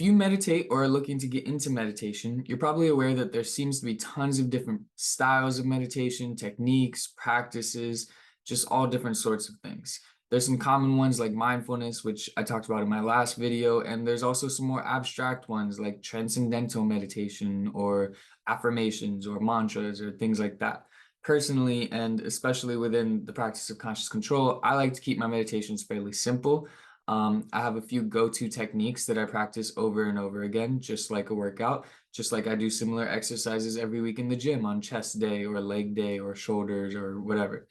you meditate or are looking to get into meditation, you're probably aware that there seems to be tons of different styles of meditation, techniques, practices, just all different sorts of things. There's some common ones like mindfulness, which I talked about in my last video, and there's also some more abstract ones like transcendental meditation or affirmations or mantras or things like that. Personally, and especially within the practice of conscious control, I like to keep my meditations fairly simple. I have a few go-to techniques that I practice over and over again, just like a workout, just like I do similar exercises every week in the gym on chest day or leg day or shoulders or whatever.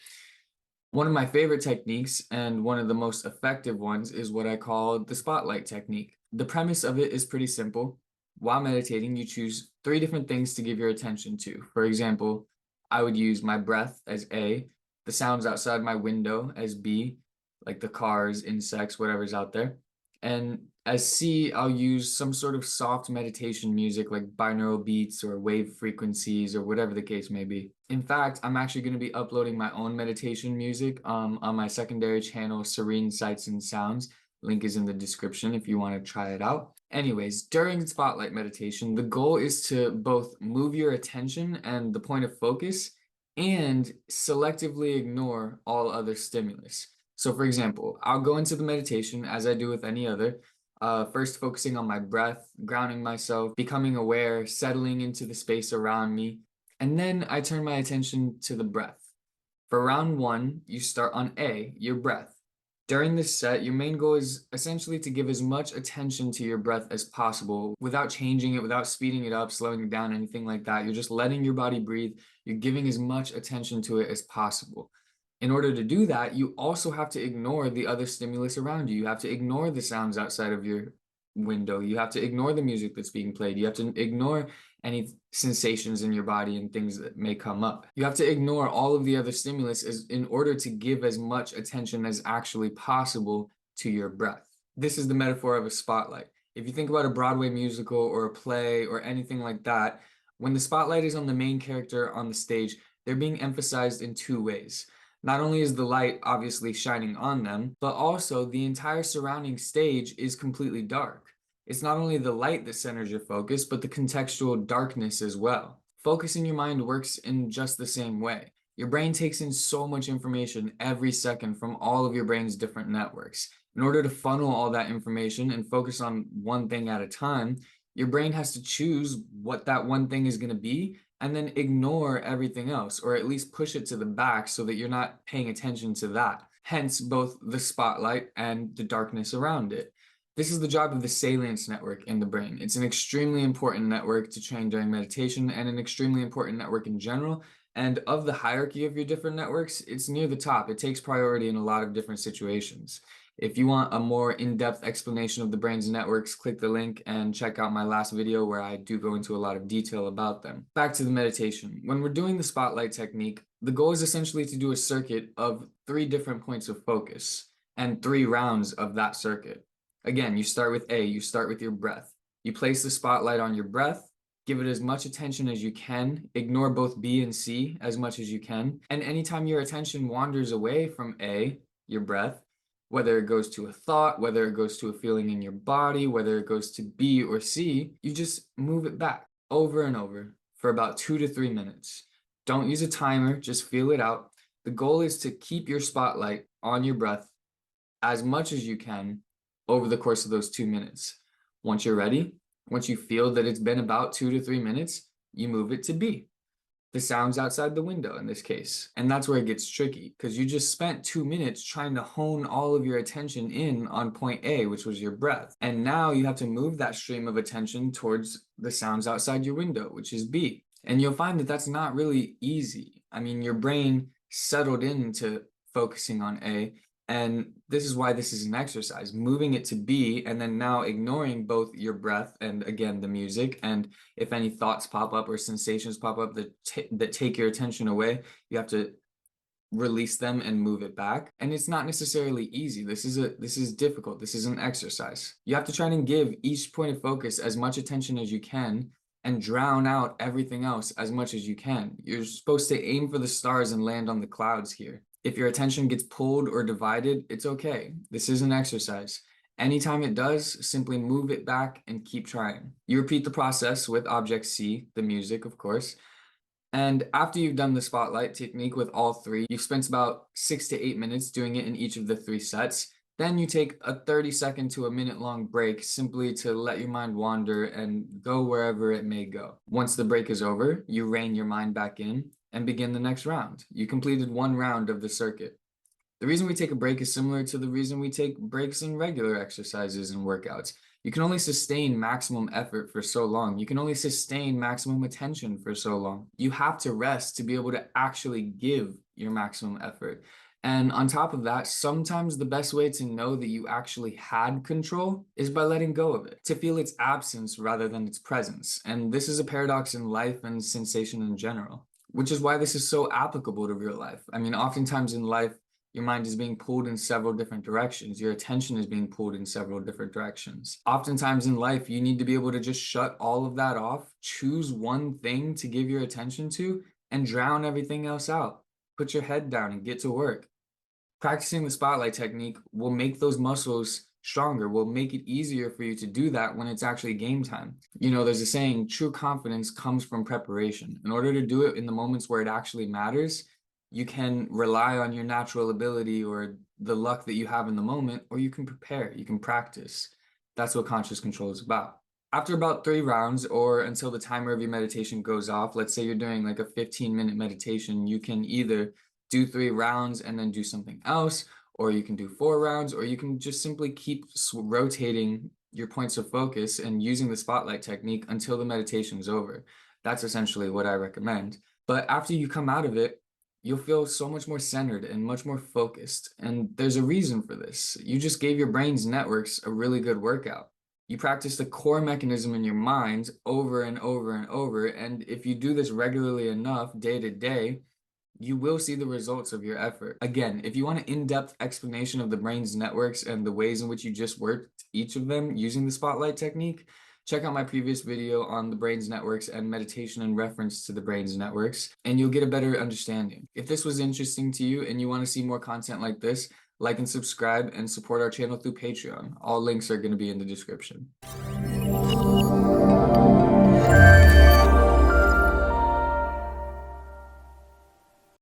One of my favorite techniques and one of the most effective ones is what I call the spotlight technique. The premise of it is pretty simple. While meditating, you choose three different things to give your attention to. For example, I would use my breath as A, the sounds outside my window as B, like the cars, insects, whatever's out there. And as C, I'll use some sort of soft meditation music like binaural beats or wave frequencies or whatever the case may be. In fact, I'm actually going to be uploading my own meditation music on my secondary channel, Serene Sights and Sounds. Link is in the description if you want to try it out. Anyways, during spotlight meditation, the goal is to both move your attention and the point of focus and selectively ignore all other stimulus. So for example, I'll go into the meditation as I do with any other, first focusing on my breath, grounding myself, becoming aware, settling into the space around me, and then I turn my attention to the breath. For round one, you start on A, your breath. During this set, your main goal is essentially to give as much attention to your breath as possible without changing it, without speeding it up, slowing it down, anything like that. You're just letting your body breathe. You're giving as much attention to it as possible. In order to do that, you also have to ignore the other stimulus around you. You have to ignore the sounds outside of your window. You have to ignore the music that's being played. You have to ignore any sensations in your body and things that may come up. You have to ignore all of the other stimulus in order to give as much attention as actually possible to your breath. This is the metaphor of a spotlight. If you think about a Broadway musical or a play or anything like that, when the spotlight is on the main character on the stage, they're being emphasized in two ways. Not only is the light obviously shining on them, but also the entire surrounding stage is completely dark. It's not only the light that centers your focus, but the contextual darkness as well. Focusing your mind works in just the same way. Your brain takes in so much information every second from all of your brain's different networks. In order to funnel all that information and focus on one thing at a time, your brain has to choose what that one thing is going to be and then ignore everything else, or at least push it to the back so that you're not paying attention to that. Hence, both the spotlight and the darkness around it. This is the job of the salience network in the brain. It's an extremely important network to train during meditation and an extremely important network in general. And of the hierarchy of your different networks, it's near the top. It takes priority in a lot of different situations. If you want a more in-depth explanation of the brain's networks, click the link and check out my last video where I do go into a lot of detail about them. Back to the meditation. When we're doing the spotlight technique, the goal is essentially to do a circuit of 3 different points of focus and 3 rounds of that circuit. Again, you start with A, you start with your breath. You place the spotlight on your breath, give it as much attention as you can, ignore both B and C as much as you can, and anytime your attention wanders away from A, your breath, whether it goes to a thought, whether it goes to a feeling in your body, whether it goes to B or C, you just move it back over and over for about 2 to 3 minutes. Don't use a timer, just feel it out. The goal is to keep your spotlight on your breath as much as you can over the course of those 2 minutes. Once you're ready, once you feel that it's been about 2 to 3 minutes, you move it to B. The sounds outside the window in this case. And that's where it gets tricky because you just spent 2 minutes trying to hone all of your attention in on point A, which was your breath. And now you have to move that stream of attention towards the sounds outside your window, which is B. And you'll find that that's not really easy. I mean, your brain settled into focusing on A, and this is why this is an exercise, moving it to B and then now ignoring both your breath and again, the music. And if any thoughts pop up or sensations pop up that take your attention away, you have to release them and move it back. And it's not necessarily easy. This is difficult. This is an exercise. You have to try and give each point of focus as much attention as you can and drown out everything else as much as you can. You're supposed to aim for the stars and land on the clouds here. If your attention gets pulled or divided, it's okay. This is an exercise. Anytime it does, simply move it back and keep trying. You repeat the process with object C, the music, of course. And after you've done the spotlight technique with all three, you've spent about 6 to 8 minutes doing it in each of the three sets. Then you take a 30-second to a minute long break simply to let your mind wander and go wherever it may go. Once the break is over, you rein your mind back in and begin the next round. You completed one round of the circuit. The reason we take a break is similar to the reason we take breaks in regular exercises and workouts. You can only sustain maximum effort for so long. You can only sustain maximum attention for so long. You have to rest to be able to actually give your maximum effort. And on top of that, sometimes the best way to know that you actually had control is by letting go of it, to feel its absence rather than its presence. And this is a paradox in life and sensation in general, which is why this is so applicable to real life. I mean, oftentimes in life, your mind is being pulled in several different directions. Your attention is being pulled in several different directions. Oftentimes in life, you need to be able to just shut all of that off, choose one thing to give your attention to, and drown everything else out. Put your head down and get to work. Practicing the spotlight technique will make those muscles stronger, will make it easier for you to do that when it's actually game time. You know, there's a saying, true confidence comes from preparation. In order to do it in the moments where it actually matters, you can rely on your natural ability or the luck that you have in the moment, or you can prepare, you can practice. That's what conscious control is about. After about 3 rounds or until the timer of your meditation goes off, let's say you're doing like a 15-minute meditation, you can either do 3 rounds and then do something else, or you can do 4 rounds, or you can just simply keep rotating your points of focus and using the spotlight technique until the meditation is over. That's essentially what I recommend. But after you come out of it, you'll feel so much more centered and much more focused. And there's a reason for this. You just gave your brain's networks a really good workout. You practice the core mechanism in your mind over and over and over. And if you do this regularly enough, day to day, you will see the results of your effort. Again, if you want an in-depth explanation of the brain's networks and the ways in which you just worked each of them using the spotlight technique, check out my previous video on the brain's networks and meditation in reference to the brain's networks, and you'll get a better understanding. If this was interesting to you and you want to see more content like this, like and subscribe and support our channel through Patreon. All links are going to be in the description.